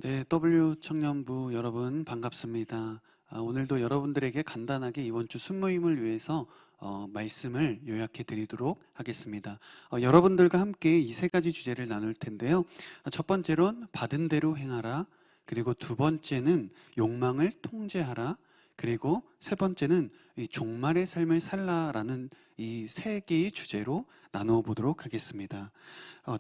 네, W 청년부 여러분 반갑습니다. 오늘도 여러분들에게 간단하게 이번 주 순모임을 위해서 말씀을 요약해 드리도록 하겠습니다. 여러분들과 함께 이 세 가지 주제를 나눌 텐데요. 첫 번째로는 받은 대로 행하라. 그리고 두 번째는 욕망을 통제하라. 그리고 세 번째는 이 종말의 삶을 살라라는 이 세 개의 주제로 나누어 보도록 하겠습니다.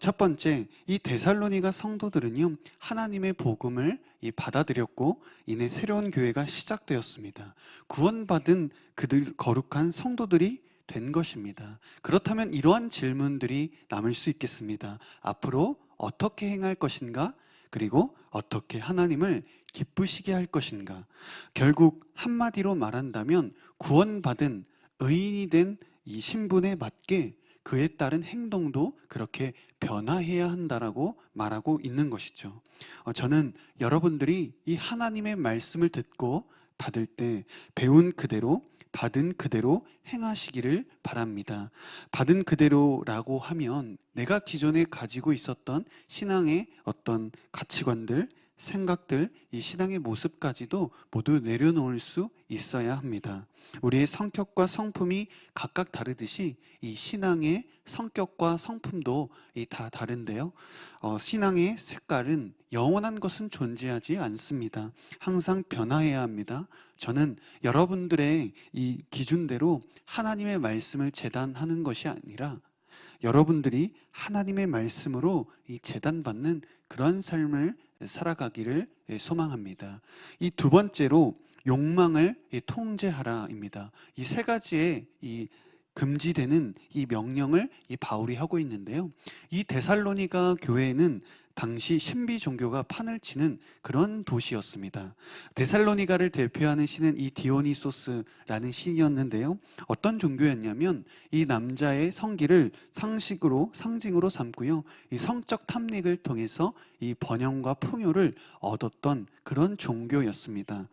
첫 번째, 이 데살로니가 성도들은요, 하나님의 복음을 받아들였고 이내 새로운 교회가 시작되었습니다. 구원받은 그들 거룩한 성도들이 된 것입니다. 그렇다면 이러한 질문들이 남을 수 있겠습니다. 앞으로 어떻게 행할 것인가? 그리고 어떻게 하나님을 기쁘시게 할 것인가? 결국 한마디로 말한다면 구원받은 의인이 된 이 신분에 맞게 그에 따른 행동도 그렇게 변화해야 한다라고 말하고 있는 것이죠. 저는 여러분들이 이 하나님의 말씀을 듣고 받을 때 배운 그대로 받은 그대로 행하시기를 바랍니다. 받은 그대로라고 하면 내가 기존에 가지고 있었던 신앙의 어떤 가치관들, 생각들, 이 신앙의 모습까지도 모두 내려놓을 수 있어야 합니다. 우리의 성격과 성품이 각각 다르듯이 이 신앙의 성격과 성품도 다 다른데요. 신앙의 색깔은 영원한 것은 존재하지 않습니다. 항상 변화해야 합니다. 저는 여러분들의 이 기준대로 하나님의 말씀을 제단하는 것이 아니라 여러분들이 하나님의 말씀으로 이 제단받는 그런 삶을 살아가기를 소망합니다. 이 두 번째로 욕망을 통제하라입니다. 이 세 가지의 이 금지되는 이 명령을 이 바울이 하고 있는데요. 이 데살로니가 교회는 당시 신비 종교가 판을 치는 그런 도시였습니다. 데살로니가를 대표하는 신은 이 디오니소스라는 신이었는데요. 어떤 종교였냐면 이 남자의 성기를 상징으로 삼고요. 이 성적 탐닉을 통해서 이 번영과 풍요를 얻었던 그런 종교였습니다.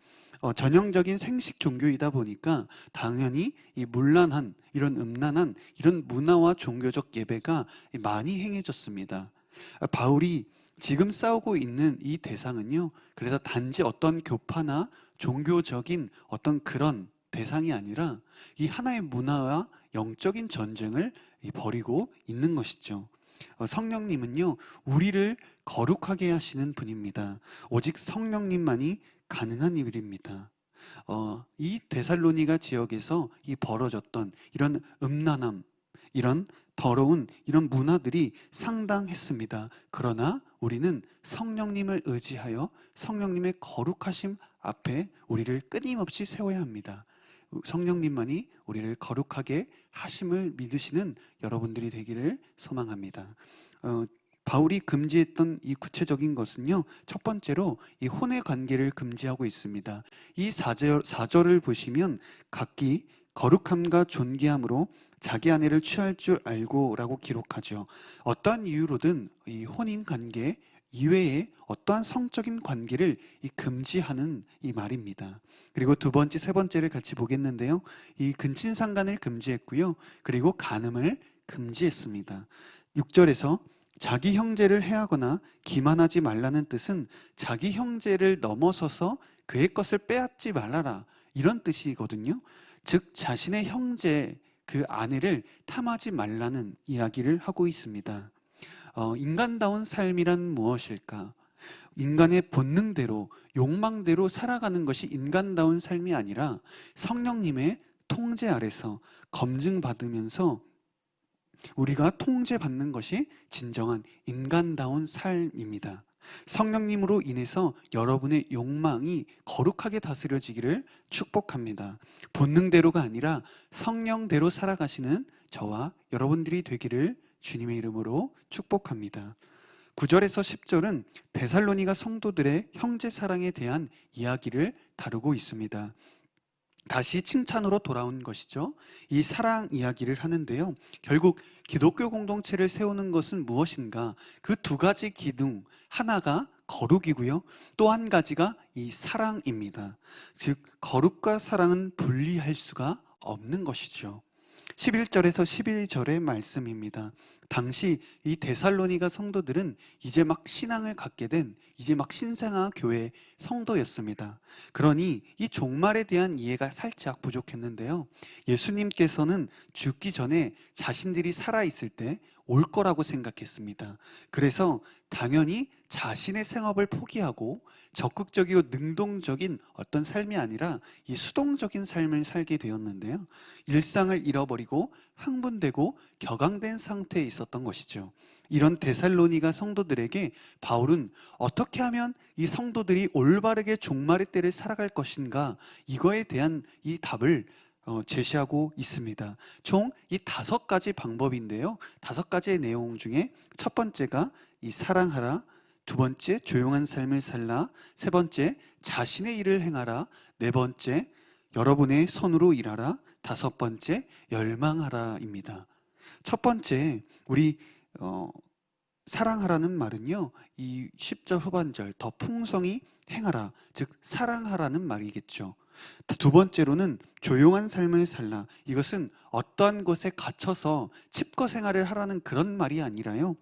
전형적인 생식 종교이다 보니까 당연히 이 문란한 이런 음란한 이런 문화와 종교적 예배가 많이 행해졌습니다. 바울이 지금 싸우고 있는 이 대상은요, 그래서 단지 어떤 교파나 종교적인 어떤 그런 대상이 아니라 이 하나의 문화와 영적인 전쟁을 벌이고 있는 것이죠. 성령님은요, 우리를 거룩하게 하시는 분입니다. 오직 성령님만이 가능한 일입니다. 이 데살로니가 지역에서 이 벌어졌던 이런 음란함, 이런 더러운 이런 문화들이 상당했습니다. 그러나 우리는 성령님을 의지하여 성령님의 거룩하심 앞에 우리를 끊임없이 세워야 합니다. 성령님만이 우리를 거룩하게 하심을 믿으시는 여러분들이 되기를 소망합니다. 바울이 금지했던 이 구체적인 것은요, 첫 번째로 이 혼의 관계를 금지하고 있습니다. 이 4절을 보시면 각기 거룩함과 존귀함으로 자기 아내를 취할 줄 알고 라고 기록하죠. 어떠한 이유로든 이 혼인 관계 이외에 어떠한 성적인 관계를 이 금지하는 이 말입니다. 그리고 두 번째, 세 번째를 같이 보겠는데요. 이 근친상간을 금지했고요. 그리고 간음을 금지했습니다. 6절에서 자기 형제를 해하거나 기만하지 말라는 뜻은 자기 형제를 넘어서서 그의 것을 빼앗지 말라라, 이런 뜻이거든요. 즉 자신의 형제 그 아내를 탐하지 말라는 이야기를 하고 있습니다. 인간다운 삶이란 무엇일까? 인간의 본능대로 욕망대로 살아가는 것이 인간다운 삶이 아니라 성령님의 통제 아래서 검증받으면서 우리가 통제받는 것이 진정한 인간다운 삶입니다. 성령님으로 인해서 여러분의 욕망이 거룩하게 다스려지기를 축복합니다. 본능대로가 아니라 성령대로 살아가시는 저와 여러분들이 되기를 주님의 이름으로 축복합니다. 9절에서 10절은 데살로니가 성도들의 형제 사랑에 대한 이야기를 다루고 있습니다. 다시 칭찬으로 돌아온 것이죠. 이 사랑 이야기를 하는데요. 결국 기독교 공동체를 세우는 것은 무엇인가? 그 두 가지 기둥, 하나가 거룩이고요. 또 한 가지가 이 사랑입니다. 즉 거룩과 사랑은 분리할 수가 없는 것이죠. 11절에서 12절의 말씀입니다. 당시 이 데살로니가 성도들은 이제 막 신앙을 갖게 된 이제 막 신생아 교회 성도였습니다. 그러니 이 종말에 대한 이해가 살짝 부족했는데요. 예수님께서는 죽기 전에 자신들이 살아있을 때 올 거라고 생각했습니다. 그래서 당연히 자신의 생업을 포기하고 적극적이고 능동적인 어떤 삶이 아니라 이 수동적인 삶을 살게 되었는데요. 일상을 잃어버리고 흥분되고 격앙된 상태에 있었던 것이죠. 이런 데살로니가 성도들에게 바울은 어떻게 하면 이 성도들이 올바르게 종말의 때를 살아갈 것인가, 이거에 대한 이 답을 제시하고 있습니다. 총 이 5가지 방법인데요. 5가지의 내용 중에 첫 번째가 이 사랑하라, 두 번째 조용한 삶을 살라, 세 번째 자신의 일을 행하라, 네 번째 여러분의 손으로 일하라, 다섯 번째 열망하라입니다. 첫 번째, 우리 사랑하라는 말은요, 이 10절 후반절 더 풍성히 행하라, 즉 사랑하라는 말이겠죠. 두 번째로는 조용한 삶을 살라, 이것은 어떠한 곳에 갇혀서 칩거 생활을 하라는 그런 말이 아니라요,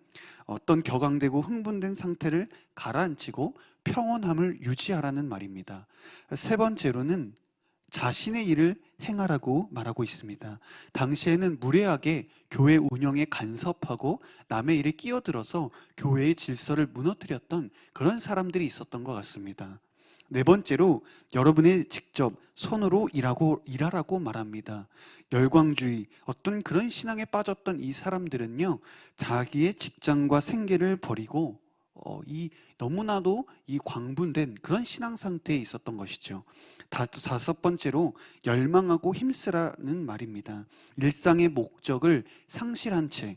어떤 격앙되고 흥분된 상태를 가라앉히고 평온함을 유지하라는 말입니다. 세 번째로는 자신의 일을 행하라고 말하고 있습니다. 당시에는 무례하게 교회 운영에 간섭하고 남의 일에 끼어들어서 교회의 질서를 무너뜨렸던 그런 사람들이 있었던 것 같습니다. 네 번째로 여러분의 직접 손으로 일하라고 말합니다. 열광주의, 어떤 그런 신앙에 빠졌던 이 사람들은요, 자기의 직장과 생계를 버리고 너무나도 이 광분된 그런 신앙 상태에 있었던 것이죠. 다섯 번째로 열망하고 힘쓰라는 말입니다. 일상의 목적을 상실한 채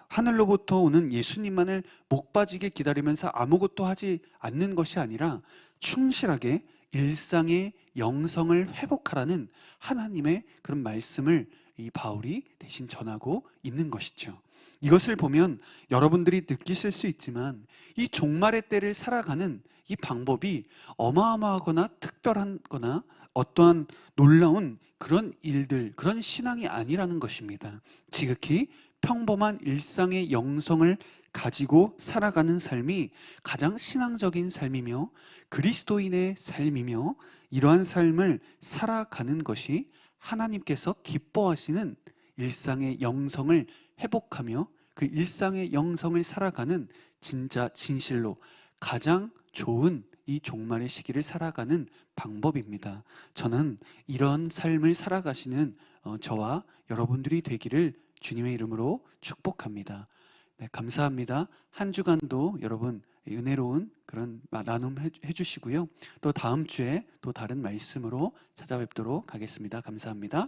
하늘로부터 오는 예수님만을 목 빠지게 기다리면서 아무것도 하지 않는 것이 아니라 충실하게 일상의 영성을 회복하라는 하나님의 그런 말씀을 이 바울이 대신 전하고 있는 것이죠. 이것을 보면 여러분들이 느끼실 수 있지만 이 종말의 때를 살아가는 이 방법이 어마어마하거나 특별하거나 어떠한 놀라운 그런 일들, 그런 신앙이 아니라는 것입니다. 지극히 평범한 일상의 영성을 가지고 살아가는 삶이 가장 신앙적인 삶이며 그리스도인의 삶이며, 이러한 삶을 살아가는 것이 하나님께서 기뻐하시는 일상의 영성을 회복하며 그 일상의 영성을 살아가는 진짜 진실로 가장 좋은 이 종말의 시기를 살아가는 방법입니다. 저는 이런 삶을 살아가시는 저와 여러분들이 되기를 주님의 이름으로 축복합니다. 네, 감사합니다. 한 주간도 여러분 은혜로운 그런 나눔 해주시고요. 또 다음 주에 또 다른 말씀으로 찾아뵙도록 하겠습니다. 감사합니다.